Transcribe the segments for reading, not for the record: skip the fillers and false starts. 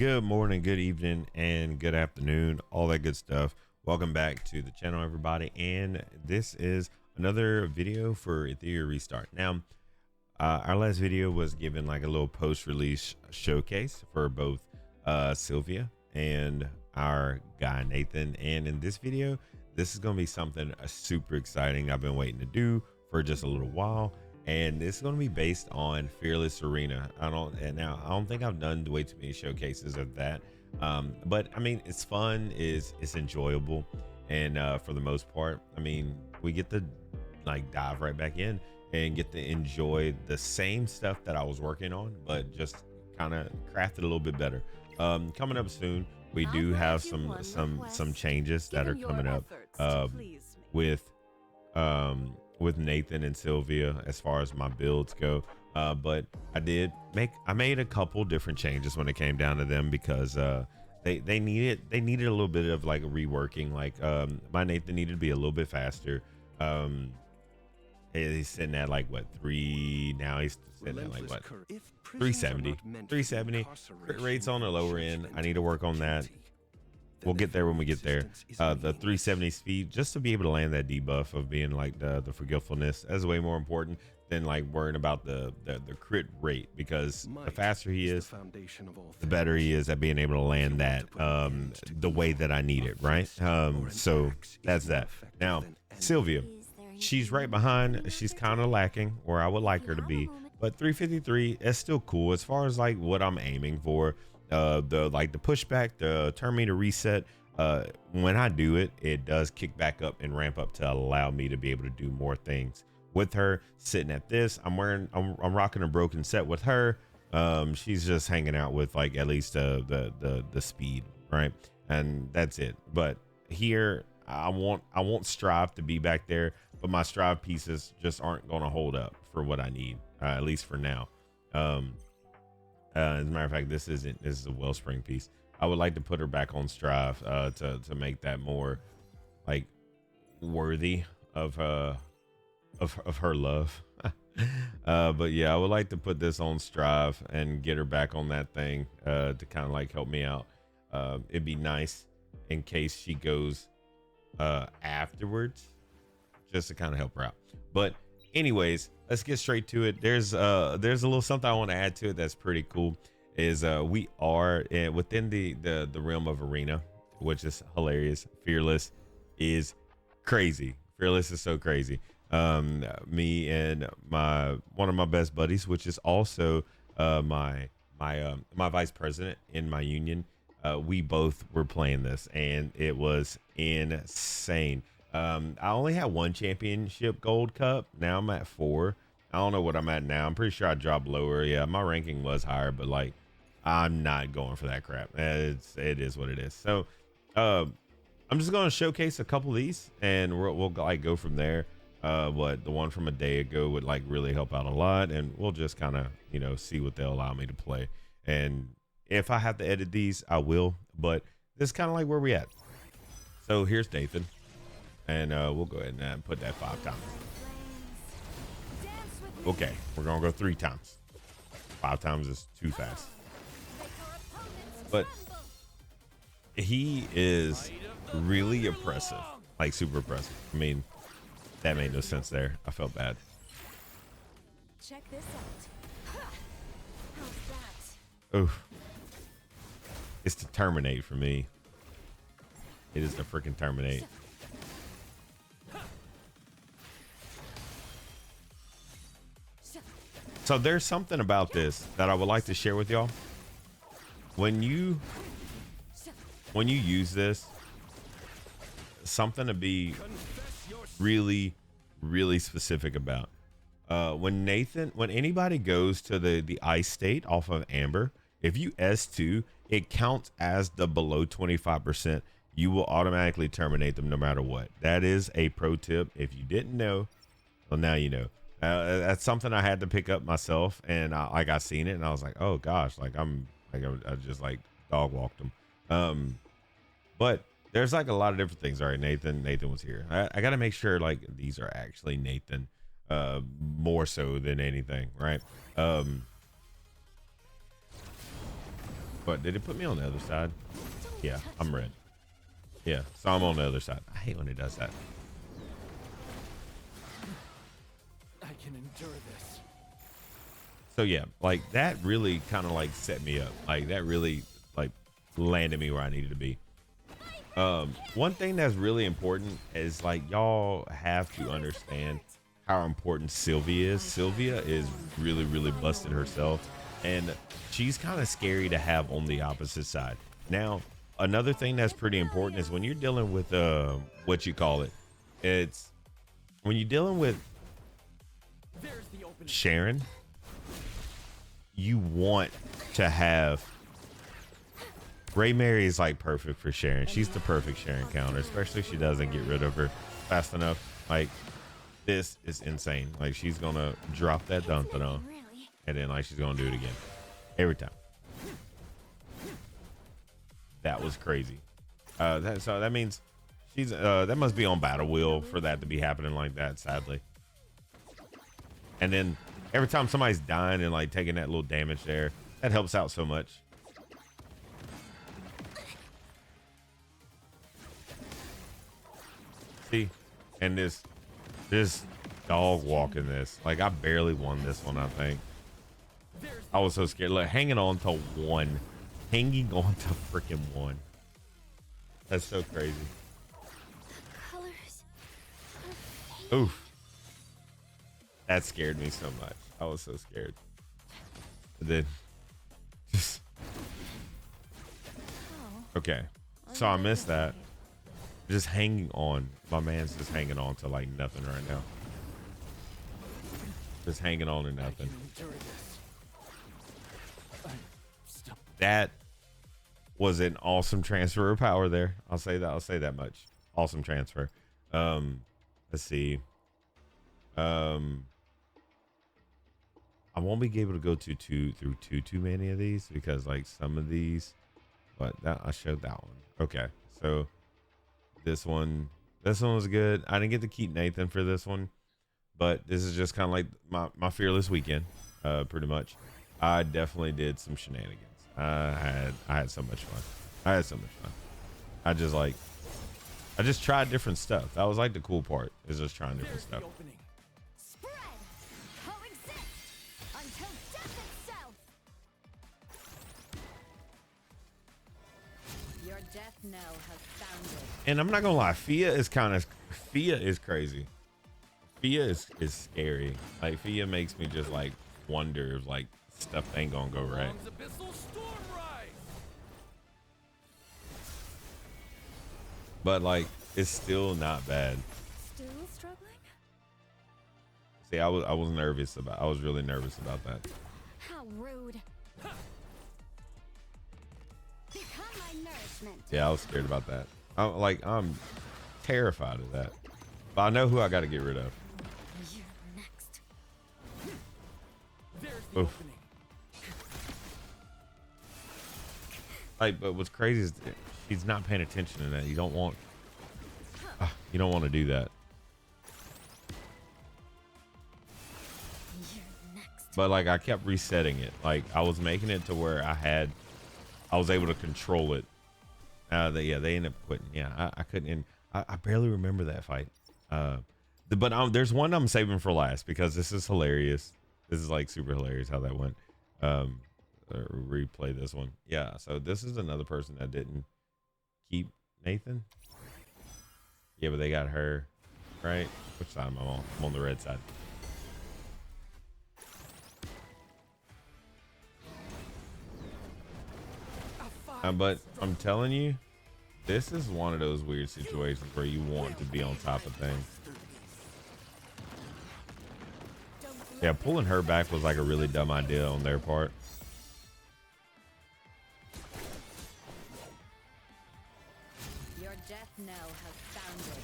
Good morning, good evening, and good afternoon, all that good stuff. Welcome back to the channel, everybody, and this is another video for Ethereum Restart. Now, our last video was given like a little post-release showcase for both Sylvia and our guy Nathan, and in this video, this is going to be something super exciting I've been waiting to do for just a little while. And it's going to be based on Fearless Arena. I don't think I've done way too many showcases of that, but I mean, it's fun, it's enjoyable, and for the most part, I mean, we get to like dive right back in and get to enjoy the same stuff that I was working on, but just kind of craft it a little bit better. Coming up soon, we do have some changes that are coming up with Nathen and Sylvia as far as my builds go, but I made a couple different changes when it came down to them because they needed a little bit of like a reworking. Like my Nathen needed to be a little bit faster. He's sitting at like what 3 now, he's sitting at like what 370 crit rates on the lower end. I need to work on that. We'll get there when we get there. The 370 speed, just to be able to land that debuff of being like the forgetfulness, that's way more important than like worrying about the crit rate, because the faster he is, the better he is at being able to land that the way that I need it, right? So that's that. Now Sylvia, she's right behind. She's kind of lacking where I would like her to be, but 353 is still cool as far as like what I'm aiming for. The pushback, the turn meter reset, when I do it, it does kick back up and ramp up to allow me to be able to do more things with her. Sitting at this, I'm rocking a broken set with her. She's just hanging out with like at least the speed, right? And that's it. But here I want Strive to be back there, but my Strive pieces just aren't going to hold up for what I need, at least for now. As a matter of fact, this is a Wellspring piece. I would like to put her back on Strive to make that more like worthy of her love. But yeah, I would like to put this on Strive and get her back on that thing to kind of like help me out. It'd be nice in case she goes afterwards, just to kind of help her out. But anyways, let's get straight to it. There's a little something I want to add to it that's pretty cool. Is we are within the realm of Arena, which is hilarious. Fearless is crazy. Fearless is so crazy. Me and one of my best buddies, which is also my vice president in my union, we both were playing this, and it was insane. I only had 1 championship gold cup. Now I'm at 4. I don't know what I'm at now. I'm pretty sure I dropped lower. Yeah, my ranking was higher, but like I'm not going for that crap. It is what it is. So I'm just going to showcase a couple of these, and we'll like go from there. What the one from a day ago would like really help out a lot, and we'll just kind of see what they'll allow me to play. And if I have to edit these, I will, but this is kind of like where we at. So here's Nathen. And we'll go ahead and put that 5 times. Okay, we're gonna go 3 times. 5 times is too fast. But he is really oppressive, like super oppressive. I mean, that made no sense there. I felt bad. Check this out. How's that? Oof. It's to terminate for me. It is to freaking terminate. So there's something about this that I would like to share with y'all. When you use this, something to be really, really specific about. When anybody goes to the ice state off of Amber, if you S2, it counts as the below 25%. You will automatically terminate them no matter what. That is a pro tip. If you didn't know, well, now you know. That's something I had to pick up myself, and I seen it, and I was like, oh gosh, like I just like dog walked them. But there's like a lot of different things. All right, Nathen was here. I got to make sure like these are actually Nathen, more so than anything, right? But What, did it put me on the other side? Don't Yeah, touch I'm me. red. Yeah, so I'm on the other side. I hate when it does that. I can endure this. So yeah, like that really kind of like set me up. Like that really like landed me where I needed to be. One thing that's really important is like y'all have to understand how important Sylvia is. Sylvia is really, really busted herself, and she's kind of scary to have on the opposite side. Now, another thing that's pretty important is when you're dealing with what you call it. It's when you're dealing with There's the opening. Sharon, you want to have Ray Mary is like perfect for Sharon. She's the perfect Sharon counter, especially if she doesn't get rid of her fast enough. Like this is insane. Like she's gonna drop that dun on, Really. and then like she's gonna do it again every time. That was crazy. So that means she's that must be on Battle Wheel for that to be happening like that, sadly. And then every time somebody's dying and like taking that little damage there, that helps out so much. See, and this dog walking this, like I barely won this one. I think I was so scared. Like hanging on to one, hanging on to freaking one. That's so crazy. Colors. Oof. That scared me so much. I was so scared. And then just okay. So I missed that. Just hanging on. My man's just hanging on to like nothing right now. Just hanging on to I nothing. can endure this. I'm still. That was an awesome transfer of power there. I'll say that. I'll say that much. Awesome transfer. Let's see. I won't be able to go through too many of these because like some of these, but that I showed that one. Okay, so this one was good. I didn't get to keep Nathan for this one, but this is just kind of like my fearless weekend, pretty much. I definitely did some shenanigans. I had so much fun. I had so much fun. I just tried different stuff. That was like the cool part, is just trying different There's the stuff. opening. Spread. Coexist. Until death itself. Your death knell has sounded. And I'm not gonna lie, Fia is crazy. Fia is scary. Like Fia makes me just like wonder if like stuff ain't gonna go right. Long's abyssal storm rise. But like it's still not bad. Still struggling? See, I was really nervous about that. How rude. Become my nourishment. Yeah, I was scared about that. I'm terrified of that. But I know who I gotta get rid of. You're next. There's the Oof. opening. Like, but what's crazy is that she's not paying attention to that. You don't want to do that. You're next. But like I kept resetting it. Like I was making it to where I was able to control it. They ended up quitting. Yeah, I couldn't. I barely remember that fight. But there's one I'm saving for last because this is hilarious. This is like super hilarious how that went. Replay this one. Yeah. So this is another person that didn't keep Nathan. Yeah, but they got her. Right? Which side am I on? I'm on the red side. But I'm telling you, this is one of those weird situations where you want to be on top of things. Yeah, pulling her back was like a really dumb idea on their part. Your death knell has sounded.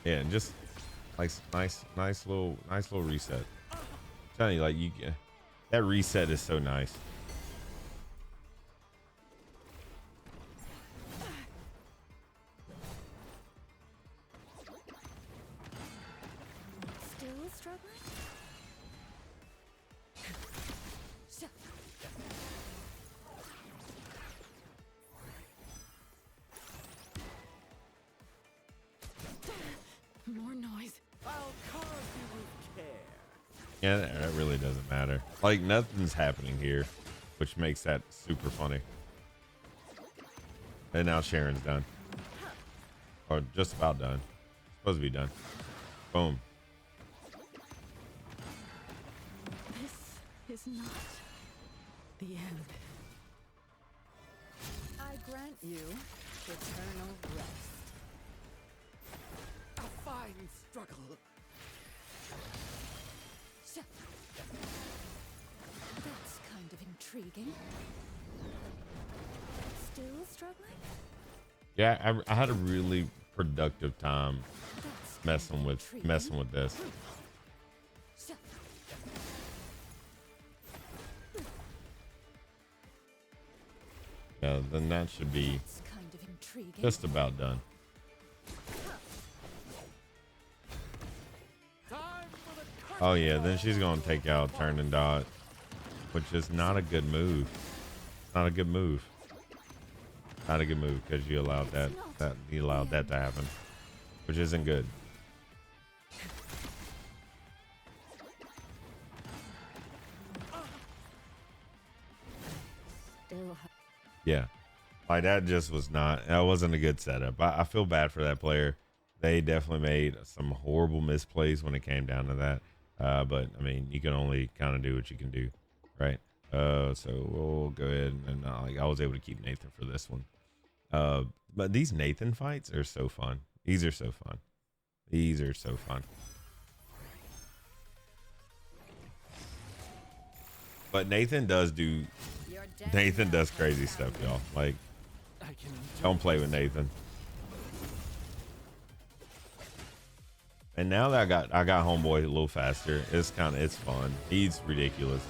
Yeah, and just like nice little reset. I'm telling you, like that reset is so nice. Still struggling? Yeah, that really doesn't matter. Like nothing's happening here, which makes that super funny. And now Sharon's done. Or just about done. Supposed to be done. Boom. This is not the end. I grant you eternal rest. A fine struggle. That's kind of intriguing. Still struggling? Yeah, I had a really productive time That's messing with this. Yeah, then that should be That's kind of intriguing. just about done. Time for the Oh yeah, then she's gonna take out turn and dodge, which is not a good move. Not a good move. Not a good move because you allowed that to happen, which isn't good. Still Yeah, like that just was not. That wasn't a good setup. I feel bad for that player. They definitely made some horrible misplays when it came down to that. But I mean, you can only kind of do what you can do, right? So we'll go ahead and like I was able to keep Nathan for this one. But these Nathan fights are so fun. These are so fun. These are so fun. But Nathan does crazy stuff, y'all. Like, I can endure don't play with Nathan. And now that I got homeboy a little faster, it's fun. He's ridiculous.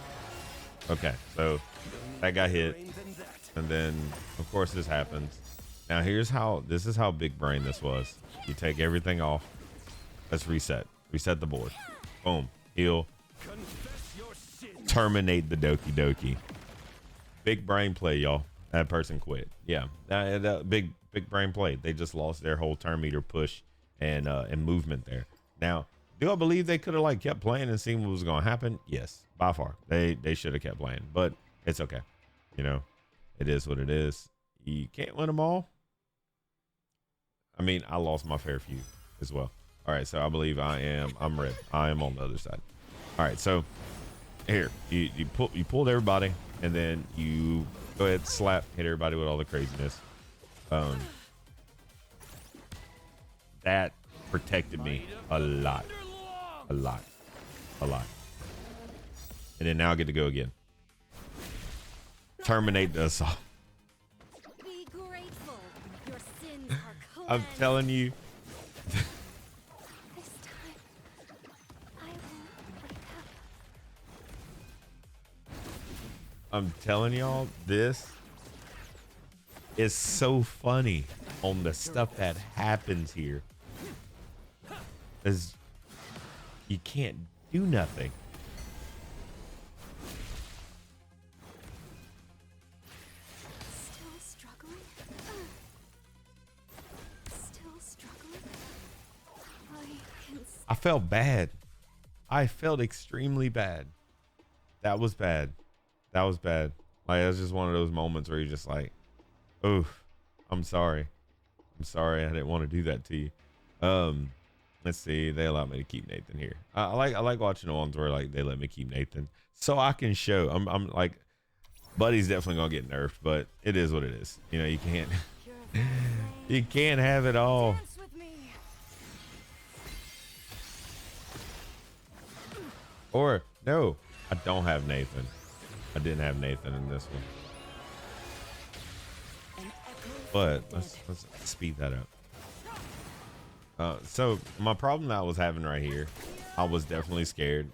Okay, so that got hit, and then of course this happens. Now this is how big brain this was. You take everything off. Let's reset the board. Boom, heal, confess your sin. terminate the Doki Doki. Big brain play, y'all. That person quit. Yeah, that big brain play. They just lost their whole turn meter push and movement there. Now, do I believe they could have like kept playing and seen what was going to happen? Yes, by far. They should have kept playing, but it's okay. You know, it is what it is. You can't win them all. I mean, I lost my fair few as well. All right, so I believe I'm red. I am on the other side. All right, so here you pulled everybody, and then you go ahead, hit everybody with all the craziness. That protected me a lot. And then now I get to go again. Terminate the assault. be grateful. Your sins are cleansed. I'm telling you. This time, I won't wake up. I'm telling y'all, this is so funny on the stuff that happens here. Is you can't do nothing. Still struggling? Still struggling? I can I felt bad. I felt extremely bad. That was bad. That was bad. Like, it was just one of those moments where you're just like, oof, I'm sorry. I'm sorry. I didn't want to do that to you. Let's see. They allowed me to keep Nathan here. I like watching the ones where like they let me keep Nathan so I can show. I'm like, Buddy's definitely gonna get nerfed, but it is what it is. You know, you can't you can't have it all. dance with me. Or no, I don't have Nathan. I didn't have Nathan in this one. An echo But let's speed that up. So my problem that I was having right here, I was definitely scared.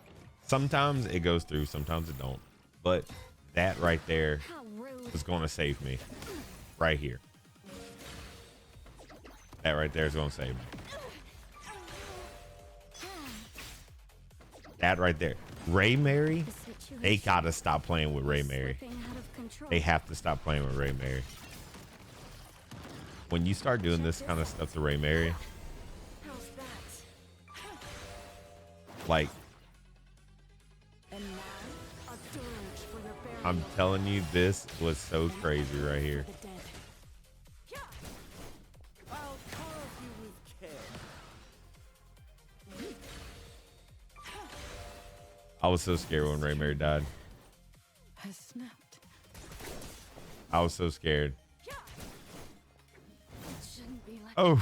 Sometimes it goes through, sometimes it don't. But that right there how rude. is going to save me. Right here. That right there is going to save me. That right there. Ray Mary, The situation they got to stop playing with Ray Mary. slipping out of control. They have to stop playing with Ray Mary. When you start doing this kind of stuff to Ray Mary, How's that? like dirge for your burial. I'm telling you, this was so An crazy echo right for here. the dead. I'll carve you with care. I was so scared when Ray Mary died. Has snapped. I was so scared. It shouldn't be like Oh,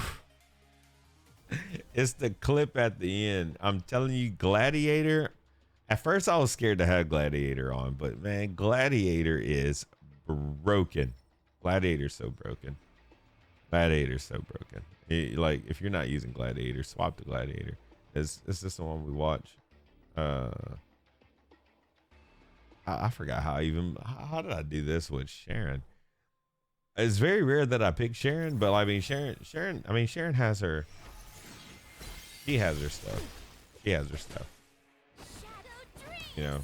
it's the clip at the end. I'm telling you, Gladiator. At first, I was scared to have Gladiator on, but man, Gladiator is broken. Gladiator's so broken. Gladiator's so broken. Like, if you're not using Gladiator, swap to Gladiator. Is this the one we watch? I forgot how did I do this with Sharon? It's very rare that I pick Sharon, but I mean Sharon has her. She has her stuff. She has her stuff. shadow dream. You know.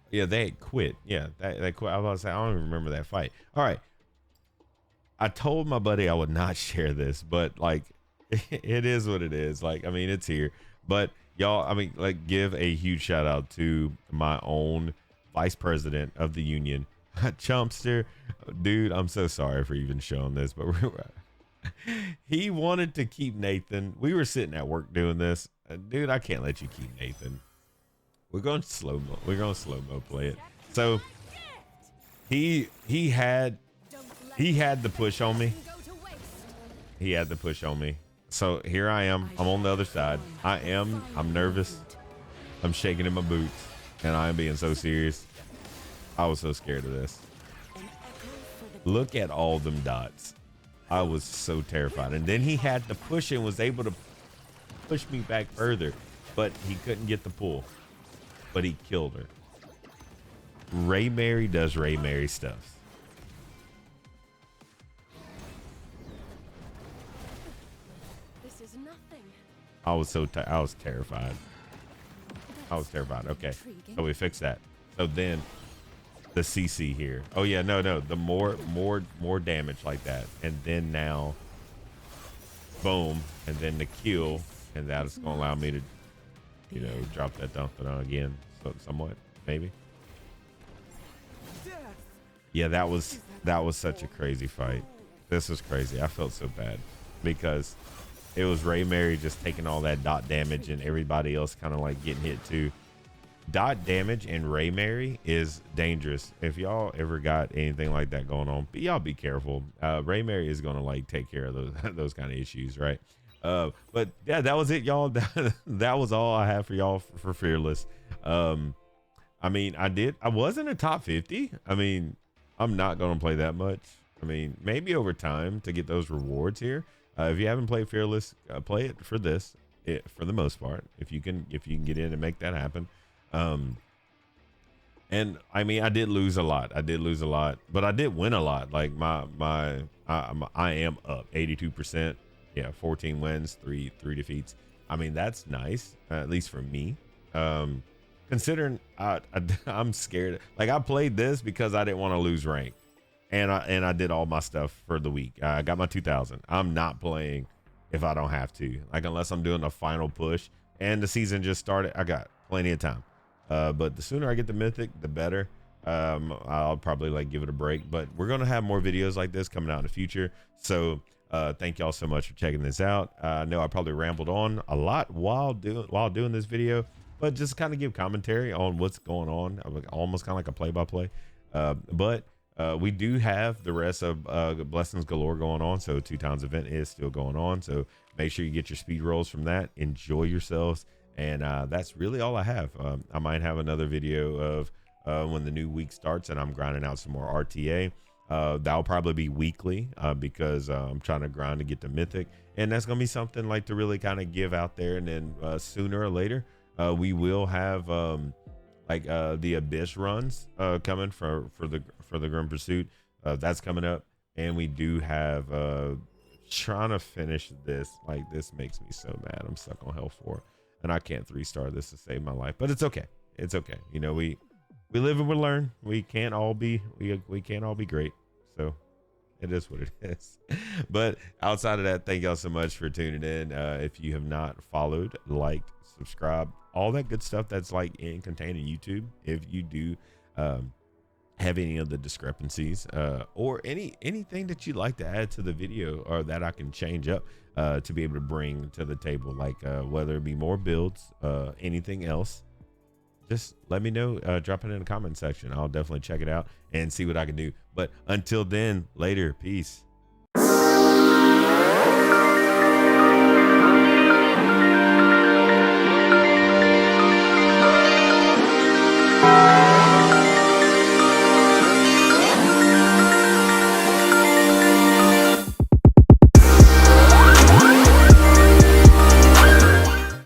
Yeah, they had quit. Yeah, they quit. I was about to say, I don't even remember that fight. All right. I told my buddy I would not share this, but like, it is what it is. Like, I mean, it's here. But y'all, I mean, like, give a huge shout out to my own vice president of the union, Chumpster. Dude, I'm so sorry for even showing this, but he wanted to keep Nathan. We were sitting at work doing this. Dude, I can't let you keep Nathan. We're going slow mo. We're going slow mo play it. So he had the push on me. Go to waste. He had the push on me. So here I am. I'm on the other side. I'm nervous. I'm shaking in my boots, and I am being so serious. I was so scared of this. An echo for the Look at all them dots. I was so terrified. And then he had to push and was able to push me back further, but he couldn't get the pull. But he killed her. Ray Mary does Ray Mary stuff. This is nothing. I was terrified. I was terrified. Okay, so we fixed that. So then the CC here. Oh yeah, no, the more damage like that, and then now, boom, and then the kill, and that is gonna allow me to, you know, drop that down again, so somewhat maybe. Death. Yeah, that was such a crazy fight. This was crazy. I felt so bad because it was Ray Mary just taking all that dot damage and everybody else kind of like getting hit too. Dot damage and Ray Mary is dangerous. If y'all ever got anything like that going on, but y'all be careful. Ray Mary is gonna like take care of those kind of issues, right? But yeah, that was it, y'all. That was all I have for y'all for Fearless. I mean, I was in a top 50. I mean, I'm not gonna play that much. I mean, maybe over time to get those rewards here. If you haven't played Fearless, play it for this. For the most part, if you can get in and make that happen. And I mean, I did lose a lot, but I did win a lot. Like I am up 82%. Yeah, 14 wins, three defeats. I mean, that's nice, at least for me. Considering I'm scared. Like, I played this because I didn't want to lose rank, and I did all my stuff for the week. I got my 2000. I'm not playing if I don't have to, like, unless I'm doing a final push and the season just started. I got plenty of time. But the sooner I get the mythic, the better. I'll probably like give it a break, but we're going to have more videos like this coming out in the future. So, thank y'all so much for checking this out. I know I probably rambled on a lot while doing this video, but just kind of give commentary on what's going on. Almost kind of like a play-by-play. But we do have the rest of Blessings Galore going on. So 2x event is still going on. So make sure you get your speed rolls from that. Enjoy yourselves. And that's really all I have. I might have another video of when the new week starts and I'm grinding out some more RTA. That'll probably be weekly because I'm trying to grind to get the mythic. And that's going to be something like to really kind of give out there. And then sooner or later, we will have the Abyss runs coming for the Grim Pursuit. That's coming up. And we do have trying to finish this. Like, this makes me so mad. I'm stuck on Hell 4. And I can't 3-star this to save my life, but it's okay. It's okay. You know, we live and we learn. We can't all be great. So it is what it is. But outside of that, thank y'all so much for tuning in. If you have not followed, liked, subscribe, all that good stuff that's like contained in YouTube. If you do have any of the discrepancies or anything that you'd like to add to the video or that I can change up to be able to bring to the table, like whether it be more builds, anything else, just let me know. Drop it in the comment section. I'll definitely check it out and see what I can do. But until then, later, peace.